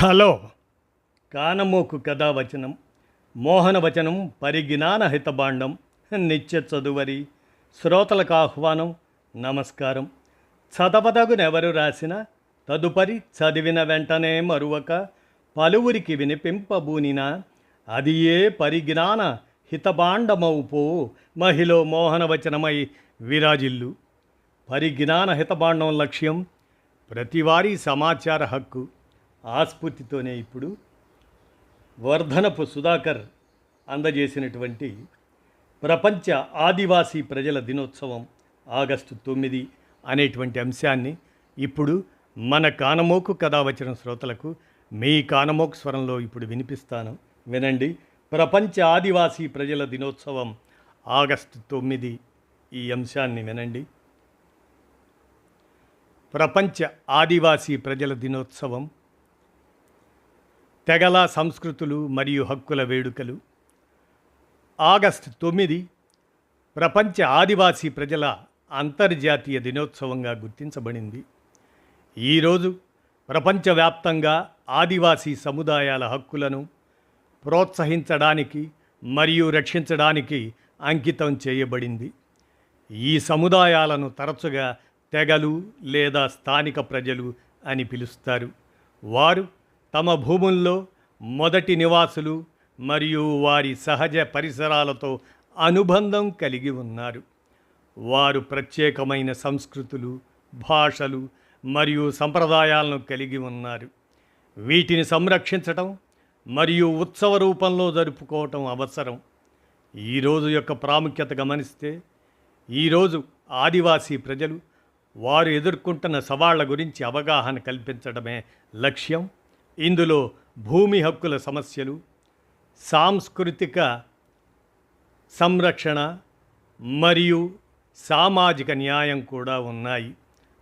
Hello కానమోకు కథావచనం మోహనవచనం పరిజ్ఞాన హితబాండం నిత్య చదువరి శ్రోతలకు ఆహ్వానం నమస్కారం. చదవదగునెవరు రాసిన తదుపరి చదివిన వెంటనే మరువక పలువురికి వినిపింపబూనిన అది ఏ పరిజ్ఞాన హితబాండమౌపో మహిళ మోహనవచనమై విరాజిల్లు. పరిజ్ఞాన హితబాండం లక్ష్యం ప్రతివారీ సమాచార హక్కు. ఆస్ఫూర్తితోనే ఇప్పుడు వర్ధనపు సుధాకర్ అందజేసినటువంటి ప్రపంచ ఆదివాసీ ప్రజల దినోత్సవం ఆగస్టు 9 అనేటువంటి అంశాన్ని ఇప్పుడు మన కానమోకు కథావచన శ్రోతలకు మీ కానమోకు స్వరంలో ఇప్పుడు వినిపిస్తాను, వినండి. ప్రపంచ ఆదివాసీ ప్రజల దినోత్సవం ఆగస్టు 9 ఈ అంశాన్ని వినండి. ప్రపంచ ఆదివాసీ ప్రజల దినోత్సవం తెగల సంస్కృతులు మరియు హక్కుల వేడుకలు. ఆగస్టు 9 ప్రపంచ ఆదివాసీ ప్రజల అంతర్జాతీయ దినోత్సవంగా గుర్తించబడింది. ఈరోజు ప్రపంచవ్యాప్తంగా ఆదివాసీ సముదాయాల హక్కులను ప్రోత్సహించడానికి మరియు రక్షించడానికి అంకితం చేయబడింది. ఈ సముదాయాలను తరచుగా తెగలు లేదా స్థానిక ప్రజలు అని పిలుస్తారు. వారు తమ భూముల్లో మొదటి నివాసులు మరియు వారి సహజ పరిసరాలతో అనుబంధం కలిగి ఉన్నారు. వారు ప్రత్యేకమైన సంస్కృతులు, భాషలు మరియు సంప్రదాయాలను కలిగి ఉన్నారు. వీటిని సంరక్షించటం మరియు ఉత్సవ రూపంలో జరుపుకోవటం అవసరం. ఈరోజు యొక్క ప్రాముఖ్యత గమనిస్తే, ఈరోజు ఆదివాసీ ప్రజలు వారు ఎదుర్కొంటున్న సవాళ్ల గురించి అవగాహన కల్పించడమే లక్ష్యం. ఇందులో భూమి హక్కుల సమస్యలు, సాంస్కృతిక సంరక్షణ మరియు సామాజిక న్యాయం కూడా ఉన్నాయి.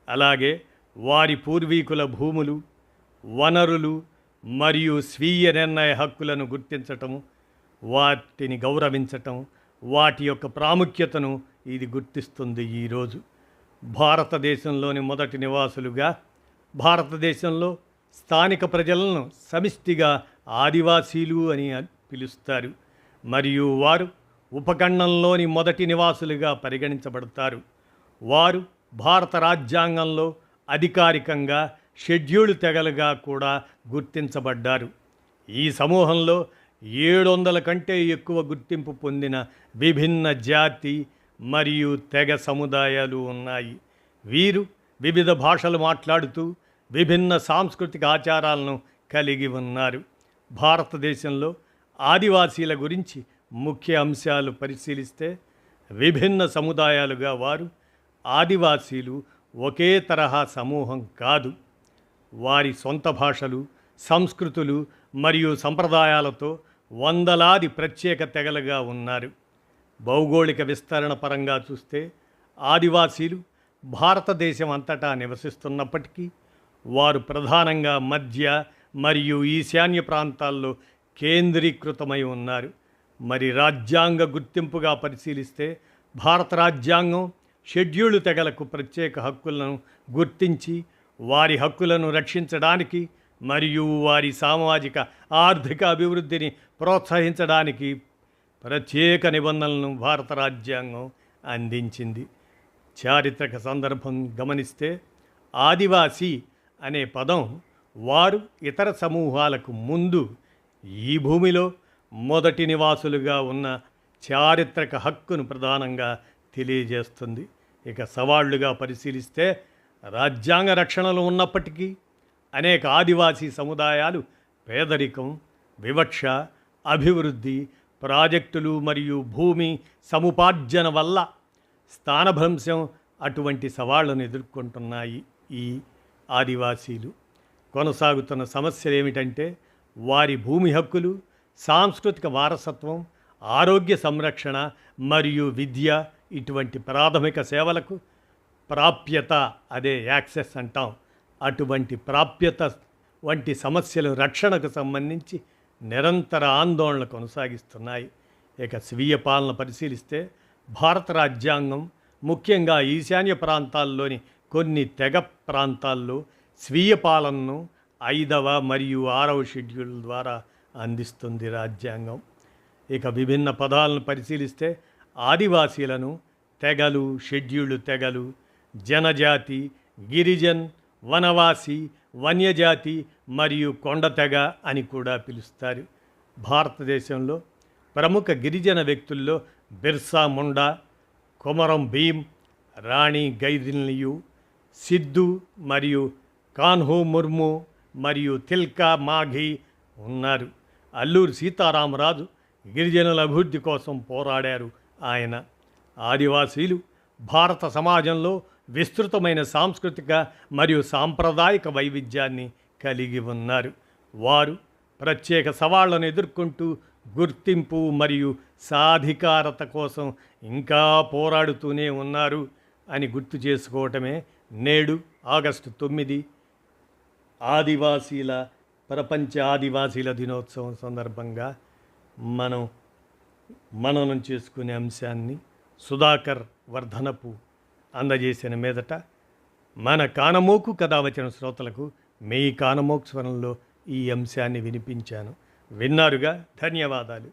అలాగే వారి పూర్వీకుల భూములు, వనరులు మరియు స్వీయ నిర్ణయ హక్కులను గుర్తించటం, వాటిని గౌరవించటం, వాటి యొక్క ప్రాముఖ్యతను ఇది గుర్తిస్తుంది. ఈరోజు భారతదేశంలోని మొదటి నివాసులుగా భారతదేశంలో స్థానిక ప్రజలను సమిష్టిగా ఆదివాసీలు అని పిలుస్తారు మరియు వారు ఉపఖండంలోని మొదటి నివాసులుగా పరిగణించబడతారు. వారు భారత రాజ్యాంగంలో అధికారికంగా షెడ్యూల్డ్ తెగలుగా కూడా గుర్తించబడ్డారు. ఈ సమూహంలో 700 కంటే ఎక్కువ గుర్తింపు పొందిన విభిన్న జాతి మరియు తెగ సముదాయాలు ఉన్నాయి. వీరు వివిధ భాషలు మాట్లాడుతూ విభిన్న సాంస్కృతిక ఆచారాలను కలిగి ఉన్నారు. భారతదేశంలో ఆదివాసీల గురించి ముఖ్య అంశాలు పరిశీలిస్తే, విభిన్న సముదాయాలుగా వారు ఆదివాసీలు ఒకే తరహా సమూహం కాదు. వారి సొంత భాషలు, సంస్కృతులు మరియు సంప్రదాయాలతో వందలాది ప్రత్యేక తెగలుగా ఉన్నారు. భౌగోళిక విస్తరణ పరంగా చూస్తే ఆదివాసీలు భారతదేశం అంతటా నివసిస్తున్నప్పటికీ వారు ప్రధానంగా మధ్య మరియు ఈశాన్య ప్రాంతాల్లో కేంద్రీకృతమై ఉన్నారు. మరి రాజ్యాంగ గుర్తింపుగా పరిశీలిస్తే, భారత రాజ్యాంగం షెడ్యూల్డ్ తెగలకు ప్రత్యేక హక్కులను గుర్తించి వారి హక్కులను రక్షించడానికి మరియు వారి సామాజిక ఆర్థిక అభివృద్ధిని ప్రోత్సహించడానికి ప్రత్యేక నిబంధనలను భారత రాజ్యాంగం అందించింది. చారిత్రక సందర్భం గమనిస్తే, ఆదివాసీ అనే పదం వారు ఇతర సమూహాలకు ముందు ఈ భూమిలో మొదటి నివాసులుగా ఉన్న చారిత్రక హక్కును ప్రధానంగా తెలియజేస్తుంది. ఇక సవాళ్లుగా పరిశీలిస్తే, రాజ్యాంగ రక్షణలు ఉన్నప్పటికీ అనేక ఆదివాసీ సముదాయాలు పేదరికం, వివక్ష, అభివృద్ధి, ప్రాజెక్టులు మరియు భూమి సముపార్జన వల్ల స్థానభ్రంశం అటువంటి సవాళ్లను ఎదుర్కొంటున్నాయి. ఈ ఆదివాసీలు కొనసాగుతున్న సమస్యలు ఏమిటంటే, వారి భూమి హక్కులు, సాంస్కృతిక వారసత్వం, ఆరోగ్య సంరక్షణ మరియు విద్య ఇటువంటి ప్రాథమిక సేవలకు ప్రాప్యత, అదే యాక్సెస్ అంటాం, అటువంటి ప్రాప్యత వంటి సమస్యలు రక్షణకు సంబంధించి నిరంతర ఆందోళన కొనసాగిస్తున్నాయి. ఇక స్వీయ పాలన పరిశీలిస్తే, భారత రాజ్యాంగం ముఖ్యంగా ఈశాన్య ప్రాంతాల్లోని కొన్ని తెగ ప్రాంతాల్లో స్వీయ పాలనను 5వ మరియు 6వ షెడ్యూల్ ద్వారా అందిస్తుంది రాజ్యాంగం. ఇక విభిన్న పదాలను పరిశీలిస్తే ఆదివాసీలను తెగలు, షెడ్యూల్డ్ తెగలు, జనజాతి, గిరిజన్, వనవాసి, వన్యజాతి మరియు కొండ తెగ అని కూడా పిలుస్తారు. భారతదేశంలో ప్రముఖ గిరిజన వ్యక్తుల్లో బిర్సా ముండా, కొమరం భీం, రాణి గైదిన్లియు, సిద్ధు మరియు కాన్హో ముర్ము మరియు తిల్కా మాఘీ ఉన్నారు. అల్లూరి సీతారామరాజు గిరిజనుల అభివృద్ధి కోసం పోరాడారు. ఆయన ఆదివాసీలు భారత సమాజంలో విస్తృతమైన సాంస్కృతిక మరియు సాంప్రదాయిక వైవిధ్యాన్ని కలిగి ఉన్నారు. వారు ప్రత్యేక సవాళ్లను ఎదుర్కొంటూ గుర్తింపు మరియు సాధికారత కోసం ఇంకా పోరాడుతూనే ఉన్నారు అని గుర్తు చేసుకోవటమే నేడు ఆగస్టు 9 ప్రపంచ ఆదివాసీల దినోత్సవం సందర్భంగా మననం చేసుకునే అంశాన్ని సుధాకర్ వర్ధనపు అందజేసిన మీదట మన కానమోకు కథ వచ్చిన శ్రోతలకు మీ కానమోకు స్వరంలో ఈ అంశాన్ని వినిపించాను. విన్నారుగా, ధన్యవాదాలు.